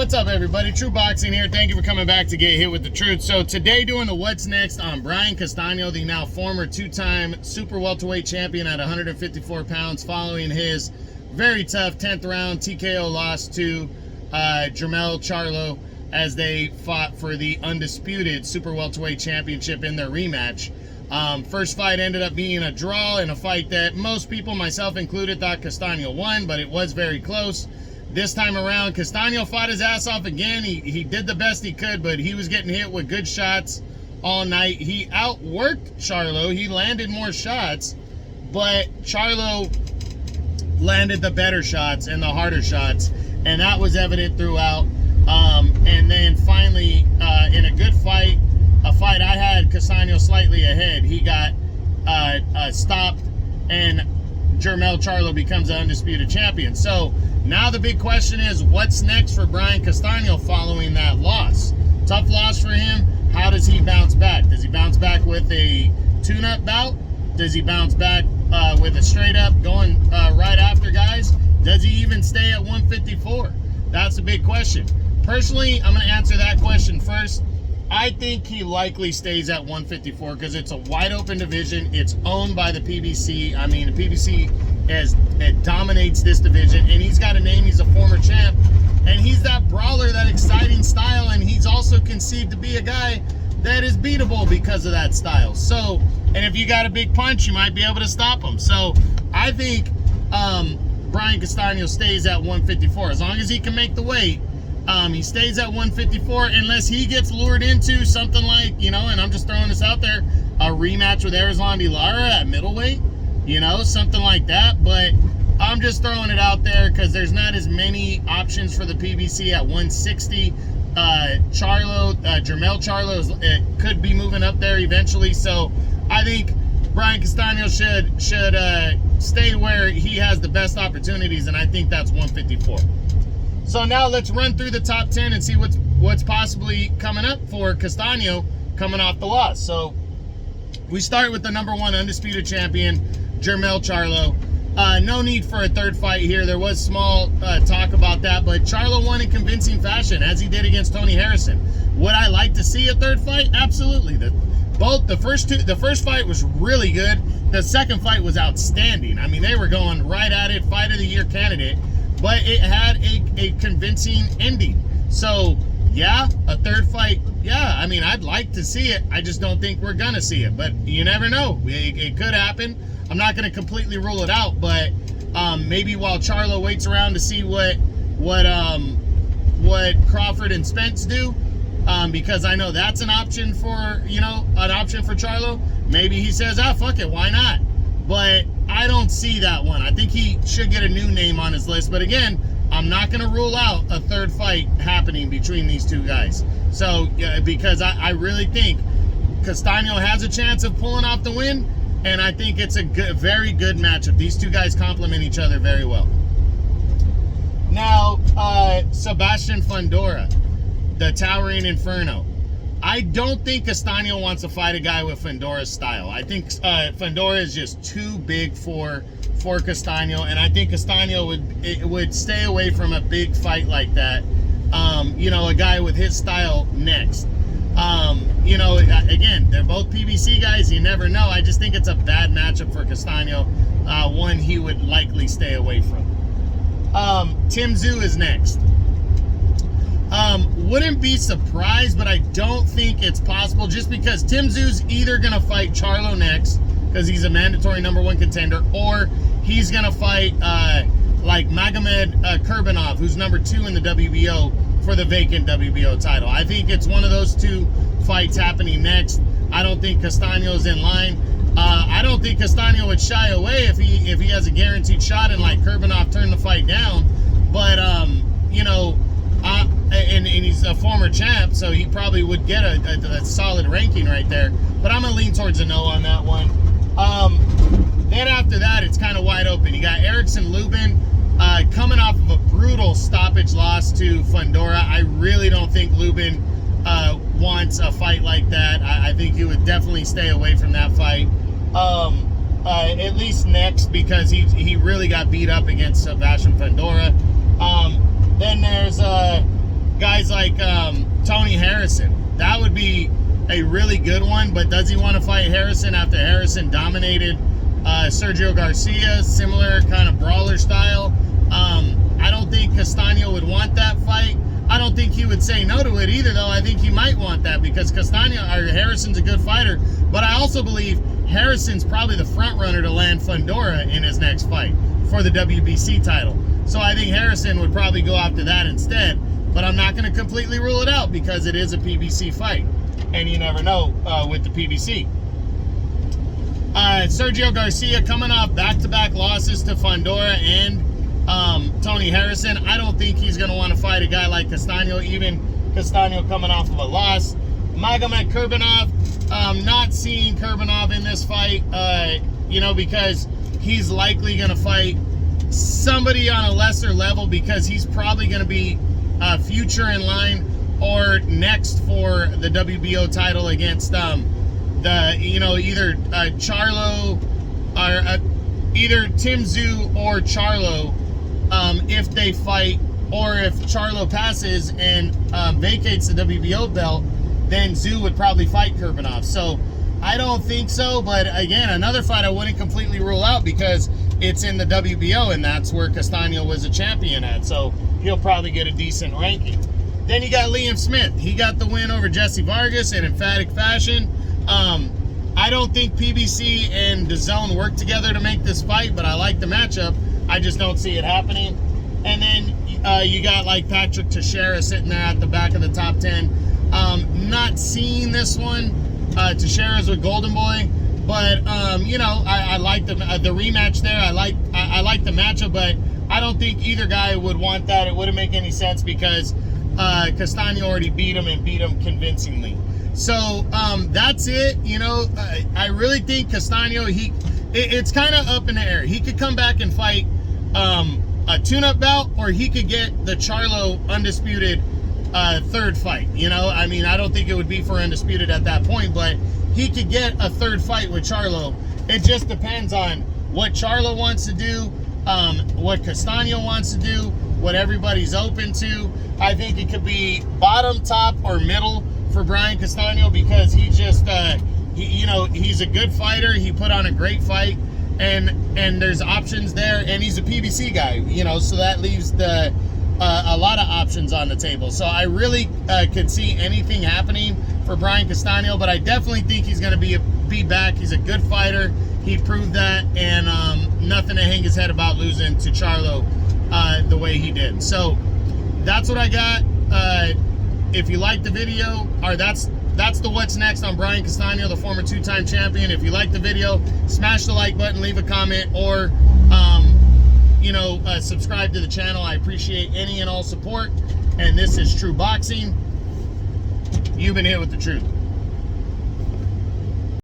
what's up, everybody? True Boxing here. Thank you for coming back to Get Hit with the Truth. So today, doing the what's next on Brian Castano, the now former two-time super welterweight champion at 154 pounds, following his very tough 10th round TKO loss to Jermell Charlo as they fought for the undisputed super welterweight championship in their rematch. First fight ended up being a draw in a fight that most people, myself included, thought Castano won, but it was very close. This time around, Castano fought his ass off again. He did the best he could, but he was getting hit with good shots all night. He outworked Charlo. He landed more shots, but Charlo landed the better shots and the harder shots, and that was evident throughout. And then finally, in a good fight, a fight I had Castano slightly ahead, he got stopped, and Jermell Charlo becomes the undisputed champion. So now the big question is, what's next for Brian Castano following that loss? Tough loss for him. How does he bounce back? Does he bounce back with a tune-up bout? Does he bounce back with a straight-up going right after guys? Does he even stay at 154? That's a big question. Personally, I'm going to answer that question first. I think he likely stays at 154 because it's a wide open division. It's owned by the PBC. I mean, the PBC it dominates this division, and he's got a name. He's a former champ, and he's that brawler, that exciting style, and he's also conceived to be a guy that is beatable because of that style. So, and if you got a big punch, you might be able to stop him. So I think Brian Castano stays at 154 as long as he can make the weight. He stays at 154 unless he gets lured into something like, and I'm just throwing this out there, a rematch with Erickson Lubin at middleweight, something like that. But I'm just throwing it out there because there's not as many options for the PBC at 160. Jermell Charlo could be moving up there eventually. So I think Brian Castano should stay where he has the best opportunities, and I think that's 154. So now let's run through the top 10 and see what's possibly coming up for Castano coming off the loss. So we start with the #1 undisputed champion, Jermell Charlo. No need for a third fight here. There was small talk about that, but Charlo won in convincing fashion, as he did against Tony Harrison. Would I like to see a third fight? Absolutely. The first fight was really good. The second fight was outstanding. I mean, they were going right at it, fight of the year candidate. But it had a convincing ending. So, yeah, a third fight, yeah, I mean, I'd like to see it. I just don't think we're going to see it. But you never know. It could happen. I'm not going to completely rule it out. But maybe while Charlo waits around to see what Crawford and Spence do, because I know that's an option for, for Charlo. Maybe he says, fuck it, why not? But I don't see that one. I think he should get a new name on his list. But again, I'm not going to rule out a third fight happening between these two guys. So, because I really think Castano has a chance of pulling off the win. And I think it's a very good matchup. These two guys complement each other very well. Now, Sebastian Fundora, the Towering Inferno. I don't think Castano wants to fight a guy with Fundora's style. I think Fundora is just too big for Castano, and I think Castano would stay away from a big fight like that. A guy with his style next. Again, they're both PBC guys. You never know. I just think it's a bad matchup for Castano. One he would likely stay away from. Tim Tszyu is next. Wouldn't be surprised, but I don't think it's possible just because Tim Tszyu's either going to fight Charlo next because he's a mandatory #1 contender, or he's going to fight like Magomed Kurbanov, who's #2 in the WBO for the vacant WBO title. I think it's one of those two fights happening next. I don't think Castano's in line. I don't think Castano would shy away if he has a guaranteed shot and like Kurbanov turned the fight down. But, and he's a former champ, so he probably would get a solid ranking right there. But I'm going to lean towards a no on that one. Then after that, it's kind of wide open. You got Erickson Lubin coming off of a brutal stoppage loss to Fundora. I really don't think Lubin wants a fight like that. I think he would definitely stay away from that fight. At least next, because he really got beat up against Sebastian Fundora. Then there's guys like Tony Harrison. That would be a really good one, but does he want to fight Harrison after Harrison dominated Sergio Garcia, similar kind of brawler style? I don't think Castano would want that fight. I don't think he would say no to it either, though. I think he might want that because Harrison's a good fighter, but I also believe Harrison's probably the front runner to land Fundora in his next fight for the WBC title. So I think Harrison would probably go after that instead, but I'm not going to completely rule it out because it is a PBC fight, and you never know with the PBC. Sergio Garcia coming off back-to-back losses to Fundora and Tony Harrison. I don't think he's going to want to fight a guy like Castano, even Castano coming off of a loss. Magomed Kurbanov, not seeing Kurbanov in this fight, because he's likely going to fight somebody on a lesser level because he's probably going to be future in line or next for the WBO title against either Charlo or either Tim Tszyu or Charlo if they fight, or if Charlo passes and vacates the WBO belt, then Tszyu would probably fight Kurbanov. So I don't think so, but again, another fight I wouldn't completely rule out because it's in the WBO and that's where Castano was a champion at, so he'll probably get a decent ranking. Then you got Liam Smith. He got the win over Jesse Vargas in emphatic fashion. I don't think PBC and DAZN work together to make this fight, but I like the matchup. I just don't see it happening. And then you got like Patrick Teixeira sitting there at the back of the top 10. Not seeing this one. Teixeira's with Golden Boy, but I like the rematch there. I like the matchup, but I don't think either guy would want that. It wouldn't make any sense because Castano already beat him and beat him convincingly. So that's it. I really think Castano, it's kind of up in the air. He could come back and fight a tune-up bout, or he could get the Charlo undisputed third fight. I don't think it would be for undisputed at that point, but he could get a third fight with Charlo. It just depends on what Charlo wants to do, what Castano wants to do, what everybody's open to. I think it could be bottom, top, or middle for Brian Castano because he just, he's a good fighter. He put on a great fight, and there's options there, and he's a PBC guy, so that leaves a lot of options on the table. So I really could see anything happening for Brian Castano, but I definitely think he's going to be back. He's a good fighter. He proved that, and nothing to hang his head about losing to Charlo the way he did. So that's what I got. If you like the video, or that's the what's next on Brian Castano, the former two-time champion. If you like the video, smash the like button, leave a comment, or subscribe to the channel. I appreciate any and all support. And this is True Boxing. You've been hit with the truth.